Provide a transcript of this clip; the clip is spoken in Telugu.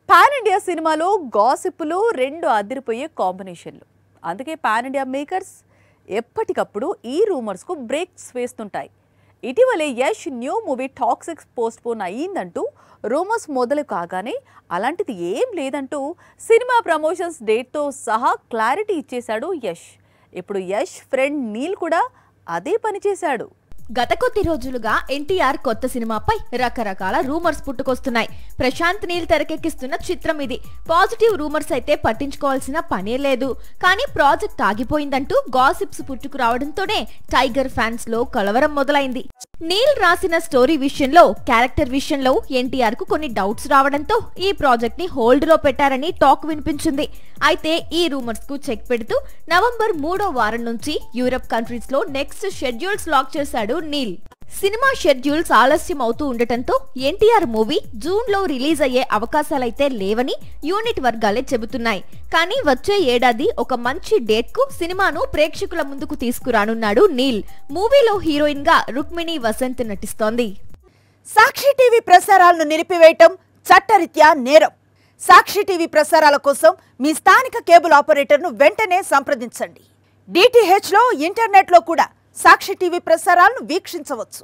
పాన్ ఇండియా సినిమాలో గాసిప్లు రెండు అదిరిపోయే కాంబినేషన్లు. అందుకే పాన్ ఇండియా మేకర్స్ ఎప్పటికప్పుడు ఈ రూమర్స్కు బ్రేక్స్ వేస్తుంటాయి. ఇటీవలే Yash new movie Toxic postpone అయ్యిందంటూ రూమర్స్ మొదలు కాగానే అలాంటిది ఏం లేదంటూ సినిమా ప్రమోషన్స్ డేట్తో సహా క్లారిటీ ఇచ్చేశాడు యష్. ఇప్పుడు యష్ ఫ్రెండ్ నీల్ కూడా అదే పని చేశాడు. గత కొద్ది రోజులుగా ఎన్టీఆర్ కొత్త సినిమాపై రకరకాల రూమర్స్ పుట్టుకొస్తున్నాయి. ప్రశాంత్ నీల్ తెరకెక్కిస్తున్న చిత్రం ఇది. పాజిటివ్ రూమర్స్ అయితే పట్టించుకోవాల్సిన పనే లేదు. కానీ ప్రాజెక్ట్ ఆగిపోయిందంటూ గాసిప్స్ పుట్టుకురావడంతోనే టైగర్ ఫ్యాన్స్ లో కలవరం మొదలైంది. నీల్ రాసిన స్టోరీ విషయంలో, క్యారెక్టర్ విషయంలో ఎన్టీఆర్ కు కొన్ని డౌట్స్ రావడంతో ఈ ప్రాజెక్ట్ ని హోల్డ్ లో పెట్టారని టాక్ వినిపించింది. అయితే ఈ రూమర్స్ కు చెక్ పెడుతూ నవంబర్ 3వ వారం నుంచి యూరప్ కంట్రీస్ లో నెక్స్ట్ షెడ్యూల్స్ లాక్ చేశాడు నీల్. సినిమా షెడ్యూల్స్ ఆలస్యం అవుతూ ఉండటంతో ఎన్టీఆర్ మూవీ జూన్ లో రిలీజ్ అయ్యే అవకాశాలైతే లేవని యూనిట్ వర్గాలే చెబుతున్నాయి. కానీ వచ్చే ఏడాది ఒక మంచి డేట్ కు సినిమాను ప్రేక్షకుల ముందుకు తీసుకురానున్నాడు నీల్. మూవీలో హీరోయిన్ గా రుక్మిణి వసంత్ నటిస్తోంది. సాక్షి టీవీ ప్రసారాలను నిలిపివేయటం చట్టరీత్యా నేరం. సాక్షి టీవీ ప్రసారాల కోసం మీ స్థానిక కేబుల్ ఆపరేటర్ను వెంటనే సంప్రదించండి. DTH లో ఇంటర్నెట్ లో కూడా సాక్షి టీవీ ప్రసారాలను వీక్షించవచ్చు.